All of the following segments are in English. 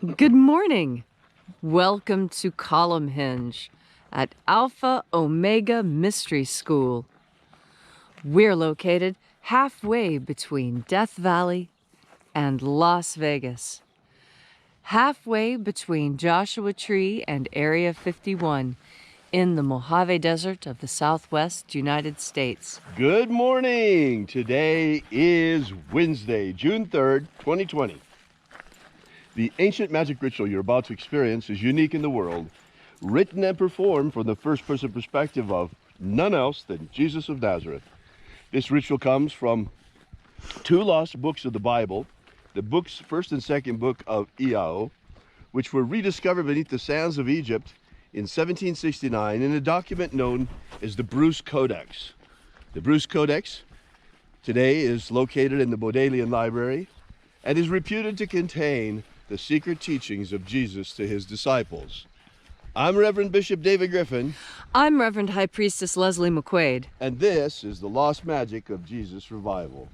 Good morning. Welcome to Column Hinge at Alpha Ωmega Mystery School. We're located halfway between Death Valley and Las Vegas. Halfway between Joshua Tree and Area 51 in the Mojave Desert of the Southwest United States. Good morning. Today is Wednesday, June 3rd, 2020. The ancient magic ritual you're about to experience is unique in the world, written and performed from the first-person perspective of none else than Jesus of Nazareth. This ritual comes from two lost books of the Bible, the books, first and second book of Iao, which were rediscovered beneath the sands of Egypt in 1769 in a document known as the Bruce Codex. The Bruce Codex today is located in the Bodleian Library and is reputed to contain the secret teachings of Jesus to his disciples. I'm Reverend Bishop David Griffin. I'm Reverend High Priestess Leslie McQuade. And this is the Lost Magic of Jesus Revival.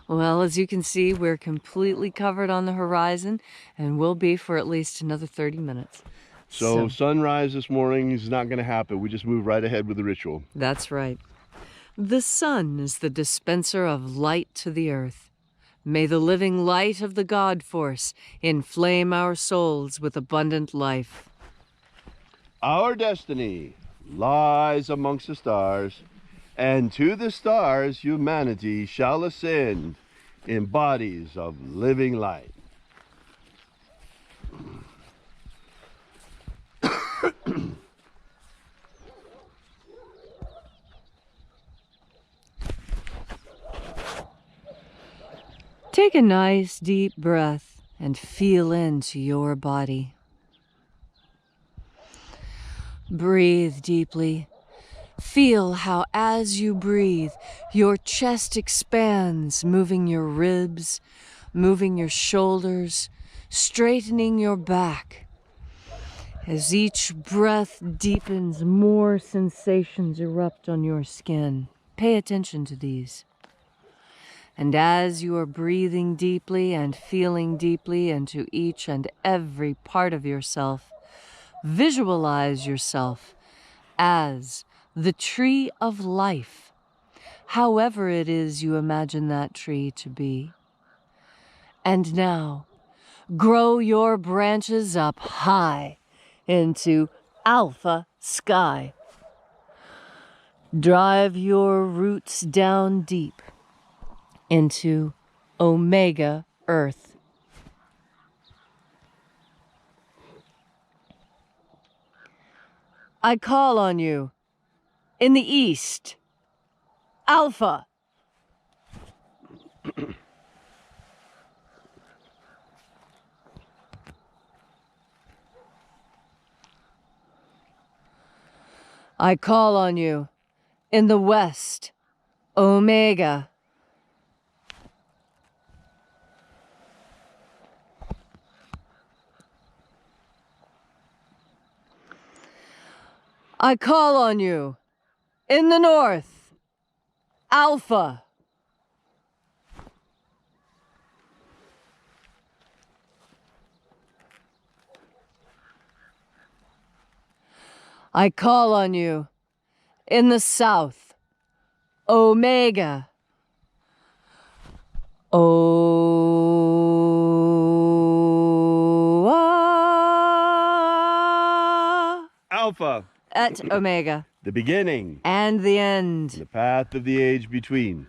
Well, as you can see, we're completely covered on the horizon and will be for at least another 30 minutes. So sunrise this morning is not going to happen. We just move right ahead with the ritual. That's right. The sun is the dispenser of light to the earth. May the living light of the God force inflame our souls with abundant life. Our destiny lies amongst the stars, and to the stars humanity shall ascend in bodies of living light. Take a nice deep breath and feel into your body. Breathe deeply. Feel how as you breathe, your chest expands, moving your ribs, moving your shoulders, straightening your back. As each breath deepens, more sensations erupt on your skin. Pay attention to these. And as you are breathing deeply and feeling deeply into each and every part of yourself, visualize yourself as the tree of life, however it is you imagine that tree to be. And now, grow your branches up high into Alpha sky. Drive your roots down deep into Omega Earth. I call on you in the east, Alpha. I call on you in the west, Omega. I call on you in the north, Alpha. I call on you in the south, Omega. Alpha. At Omega. The beginning. And the end. The path of the age between.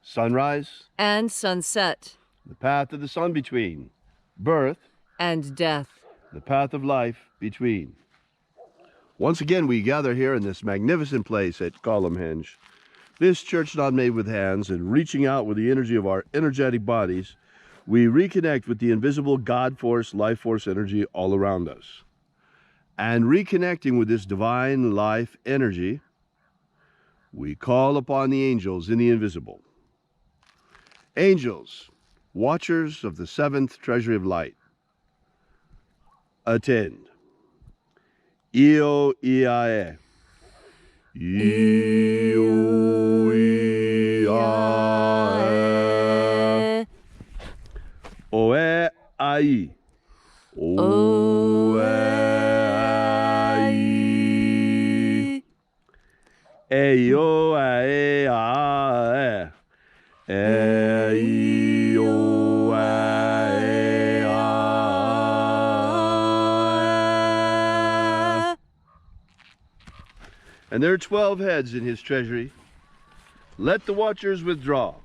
Sunrise. And sunset. The path of the sun between. Birth. And death. The path of life between. Once again, we gather here in this magnificent place at Column Hinge. This church not made with hands, and reaching out with the energy of our energetic bodies, we reconnect with the invisible God force, life force energy all around us. And reconnecting with this divine life energy, we call upon the angels in the invisible. Angels, watchers of the seventh treasury of light, attend. Io Iae. Io Iae. ai. O ai. E o e a e. E o e a. And there are 12 heads in his treasury. Let the watchers withdraw.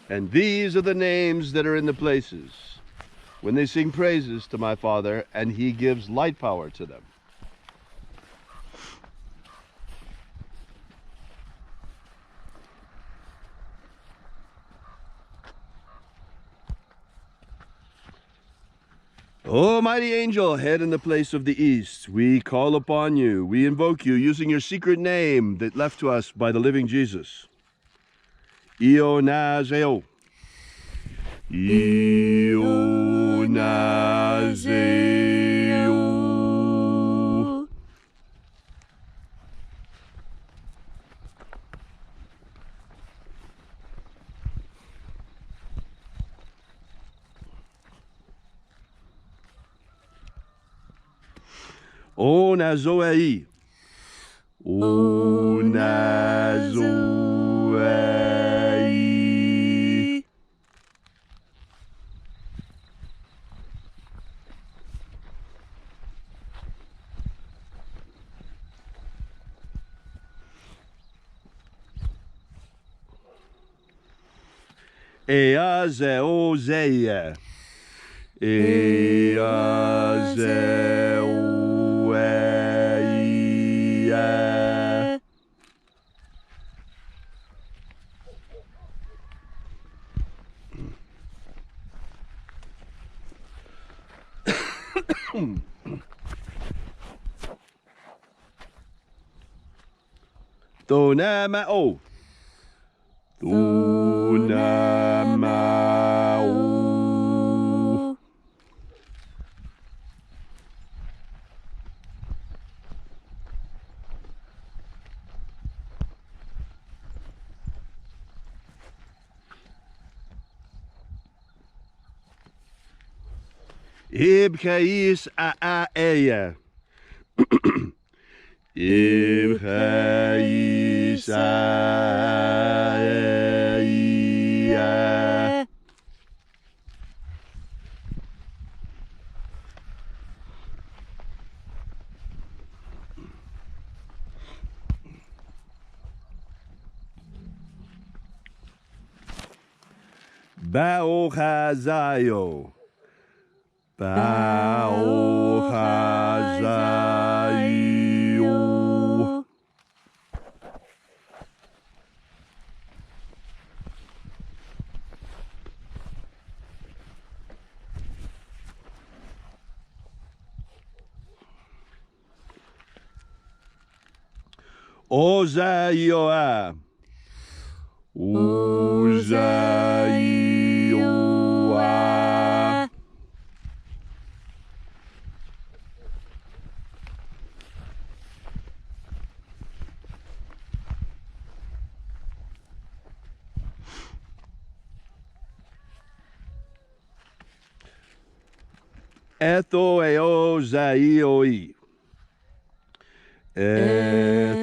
And these are the names that are in the places, when they sing praises to my Father, and he gives light power to them. O mighty angel, head in the place of the east, we call upon you, we invoke you using your secret name that left to us by the living Jesus. Io Nazeo. Io Nazeo. O Nazoei. O Nazoei. Eazeozeia. Eazeoeia. Tonamao. Tonamao. Ibkais aaeia. Ibkais aaeia. Baochazayo. Baochazayo. Ozaioa. Ozaioa. Ethoeozaioi. Ethoeozaioi.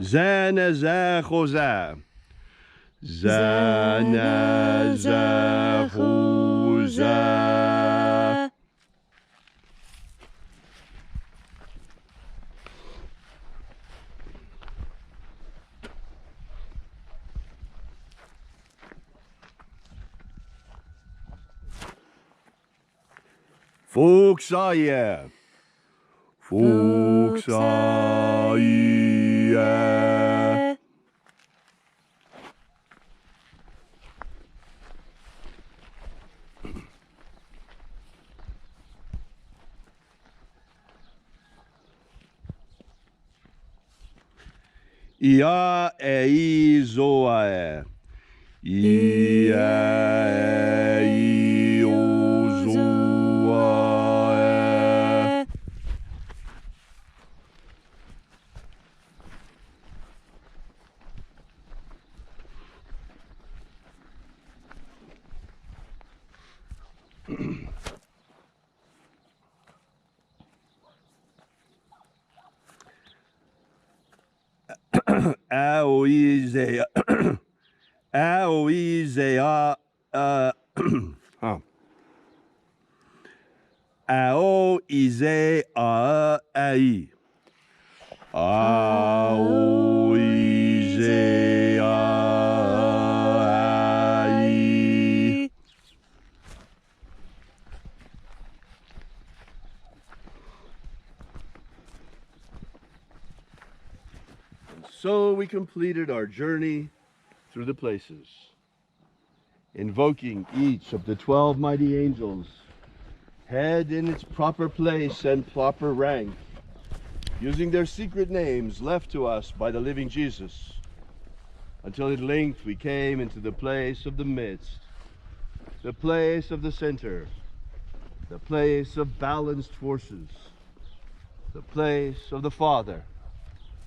Zanazachoza. Zanazachoza. Fuchsaia. Fuchsaia. Ia e zoae. Ia e zoae. Aoizea. Aoizea. Aoizea ai. Aoizea ai. So we completed our journey through the places, invoking each of the 12 mighty angels, head in its proper place and proper rank, using their secret names left to us by the living Jesus, until at length we came into the place of the midst, the place of the center, the place of balanced forces, the place of the Father,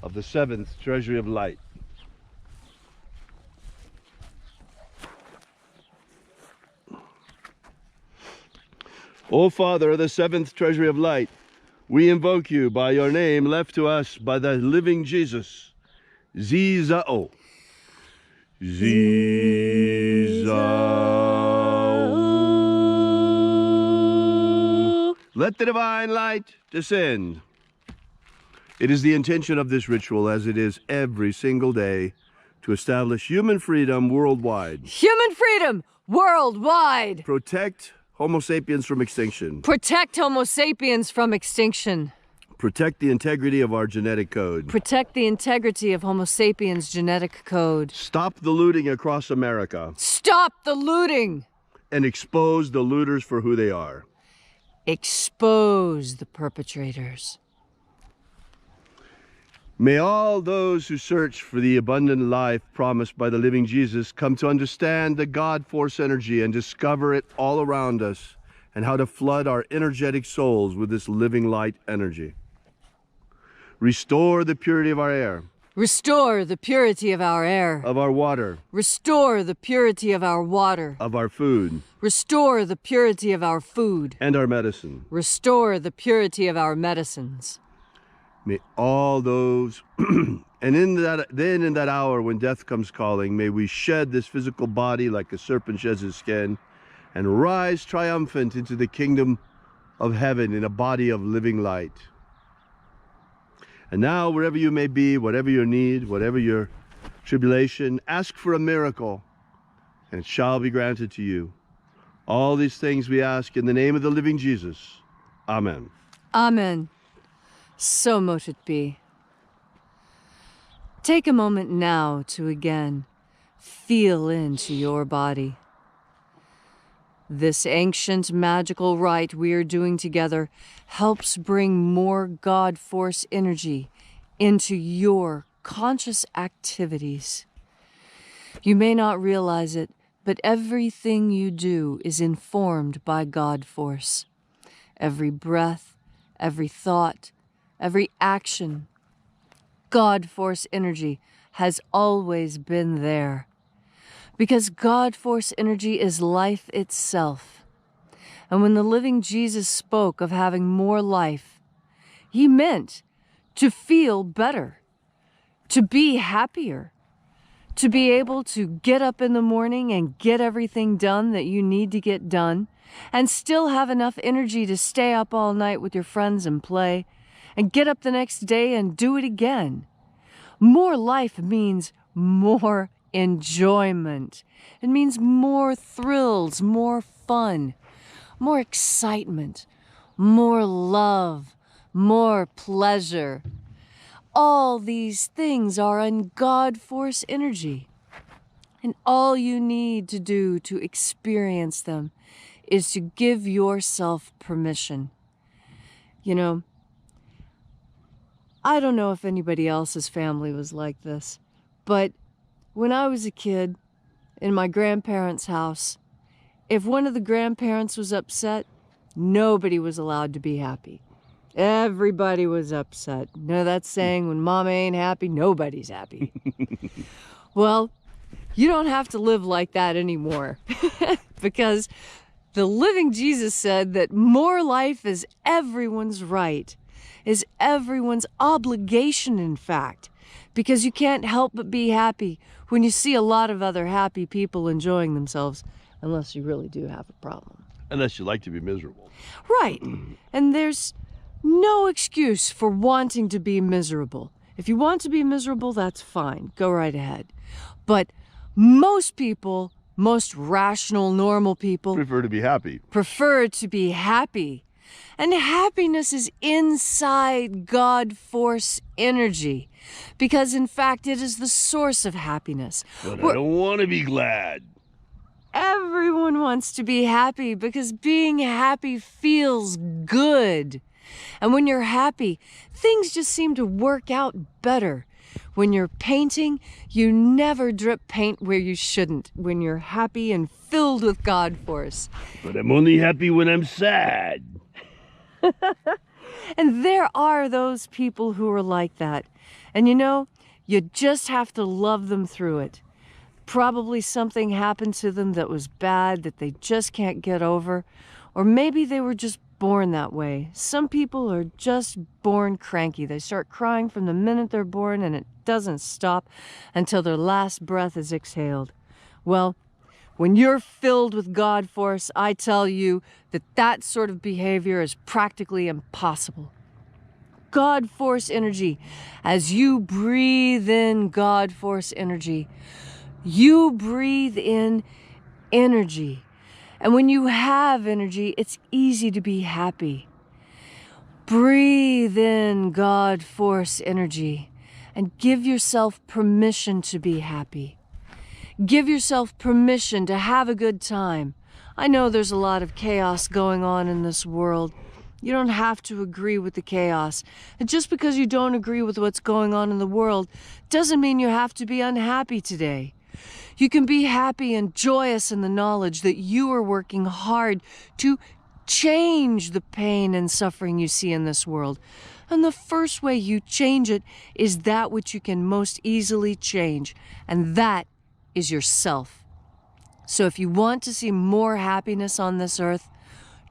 of the seventh treasury of light. O Father of the seventh treasury of light, we invoke you by your name left to us by the living Jesus. Zizao. Zizao. Let the divine light descend. It is the intention of this ritual, as it is every single day, to establish human freedom worldwide. Human freedom worldwide! Protect Homo sapiens from extinction. Protect Homo sapiens from extinction. Protect the integrity of our genetic code. Protect the integrity of Homo sapiens' genetic code. Stop the looting across America. Stop the looting! And expose the looters for who they are. Expose the perpetrators. May all those who search for the abundant life promised by the living Jesus come to understand the God force energy and discover it all around us, and how to flood our energetic souls with this living light energy. Restore the purity of our air. Restore the purity of our air. Of our water. Restore the purity of our water. Of our food. Restore the purity of our food. And our medicine. Restore the purity of our medicines. May all those, and in that hour when death comes calling, may we shed this physical body like a serpent sheds his skin, and rise triumphant into the kingdom of heaven in a body of living light. And now, wherever you may be, whatever your need, whatever your tribulation, ask for a miracle, and it shall be granted to you. All these things we ask in the name of the living Jesus. Amen. Amen. So mote it be. Take a moment now to again feel into your body. This ancient magical rite we are doing together helps bring more God force energy into your conscious activities. You may not realize it, but everything you do is informed by God force. Every breath, every thought, every action, God force energy has always been there. Because God force energy is life itself. And when the living Jesus spoke of having more life, he meant to feel better, to be happier, to be able to get up in the morning and get everything done that you need to get done, and still have enough energy to stay up all night with your friends and play, and get up the next day and do it again. More life means more enjoyment. It means more thrills, more fun, more excitement, more love, more pleasure. All these things are in God force energy. And all you need to do to experience them is to give yourself permission. You know, I don't know if anybody else's family was like this, but when I was a kid in my grandparents' house, if one of the grandparents was upset, nobody was allowed to be happy. Everybody was upset. You know that saying, when mama ain't happy, nobody's happy. Well, you don't have to live like that anymore because the living Jesus said that more life is everyone's right, is everyone's obligation, in fact, because you can't help but be happy when you see a lot of other happy people enjoying themselves, unless you really do have a problem. Unless you like to be miserable. Right. And there's no excuse for wanting to be miserable. If you want to be miserable, that's fine. Go right ahead. But most people, most rational, normal people, Prefer to be happy. prefer to be happy. And happiness is inside God force energy, because in fact it is the source of happiness. But I don't want to be glad. Everyone wants to be happy because being happy feels good. And when you're happy, things just seem to work out better. When you're painting, you never drip paint where you shouldn't when you're happy and filled with God force. But I'm only happy when I'm sad. And there are those people who are like that. And you know, you just have to love them through it. Probably something happened to them that was bad that they just can't get over. Or maybe they were just born that way. Some people are just born cranky. They start crying from the minute they're born and it doesn't stop until their last breath is exhaled. Well, when you're filled with God force, I tell you that that sort of behavior is practically impossible. God force energy, as you breathe in God force energy, you breathe in energy. And when you have energy, it's easy to be happy. Breathe in God force energy and give yourself permission to be happy. Give yourself permission to have a good time. I know there's a lot of chaos going on in this world. You don't have to agree with the chaos. And just because you don't agree with what's going on in the world doesn't mean you have to be unhappy today. You can be happy and joyous in the knowledge that you are working hard to change the pain and suffering you see in this world. And the first way you change it is that which you can most easily change, and that is yourself. So if you want to see more happiness on this earth,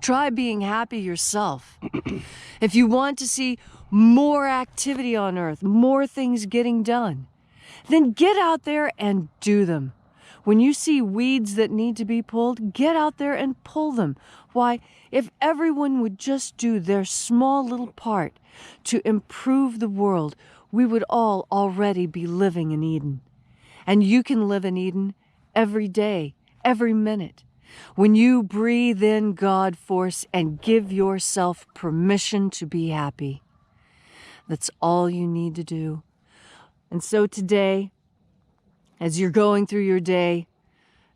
try being happy yourself. If you want to see more activity on earth, more things getting done, then get out there and do them. When you see weeds that need to be pulled, get out there and pull them. Why, if everyone would just do their small little part to improve the world, we would all already be living in Eden. And you can live in Eden every day, every minute. When you breathe in God force and give yourself permission to be happy. That's all you need to do. And so today, as you're going through your day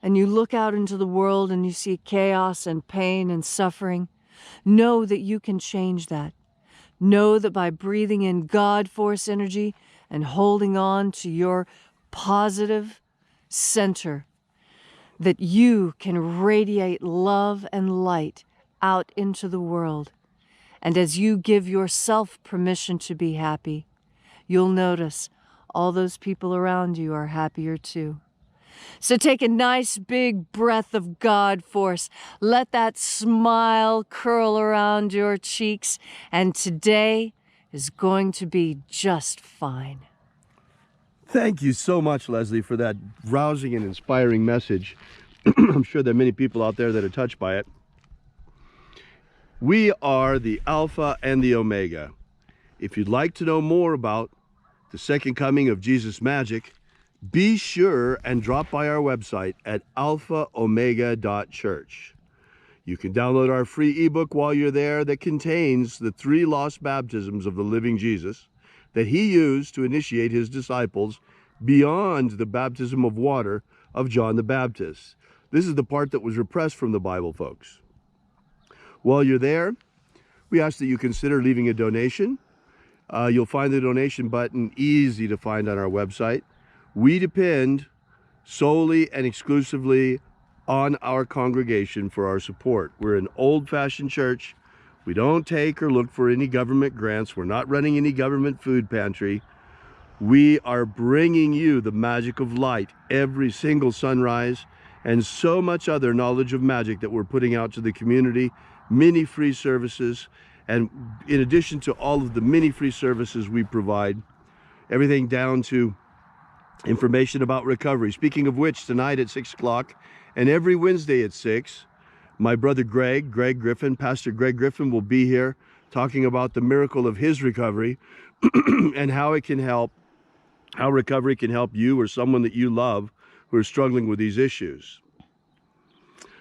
and you look out into the world and you see chaos and pain and suffering, know that you can change that. Know that by breathing in God force energy and holding on to your positive center, that you can radiate love and light out into the world. And as you give yourself permission to be happy, you'll notice all those people around you are happier too. So take a nice big breath of God force. Let that smile curl around your cheeks, and today is going to be just fine. Thank you so much, Leslie, for that rousing and inspiring message. I'm sure there are many people out there that are touched by it. We are the Alpha and the Omega. If you'd like to know more about the second coming of Jesus Magick, be sure and drop by our website at alphaomega.church. You can download our free ebook while you're there that contains the 3 lost baptisms of the living Jesus that he used to initiate his disciples beyond the baptism of water of John the Baptist. This is the part that was repressed from the Bible, folks. While you're there, we ask that you consider leaving a donation. You'll find the donation button easy to find on our website. We depend solely and exclusively on our congregation for our support. We're an old-fashioned church. We don't take or look for any government grants. We're not running any government food pantry. We are bringing you the magic of light every single sunrise and so much other knowledge of magic that we're putting out to the community, many free services. And in addition to all of the many free services we provide, everything down to information about recovery. Speaking of which, tonight at 6 o'clock and every Wednesday at 6, my brother Greg Griffin, Pastor Greg Griffin, will be here talking about the miracle of his recovery and how recovery can help you or someone that you love who are struggling with these issues.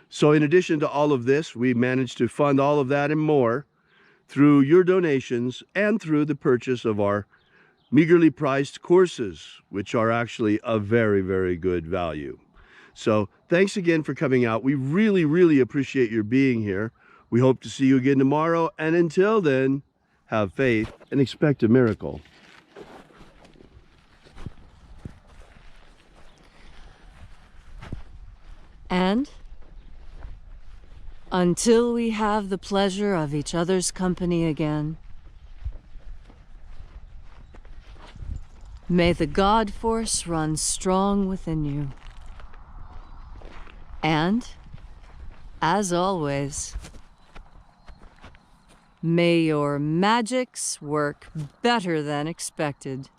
So in addition to all of this, we managed to fund all of that and more through your donations and through the purchase of our meagerly priced courses, which are actually a very, very good value. So thanks again for coming out. We really, really appreciate your being here. We hope to see you again tomorrow. And until then, have faith and expect a miracle. And until we have the pleasure of each other's company again, may the God force run strong within you. And, as always, may your magics work better than expected.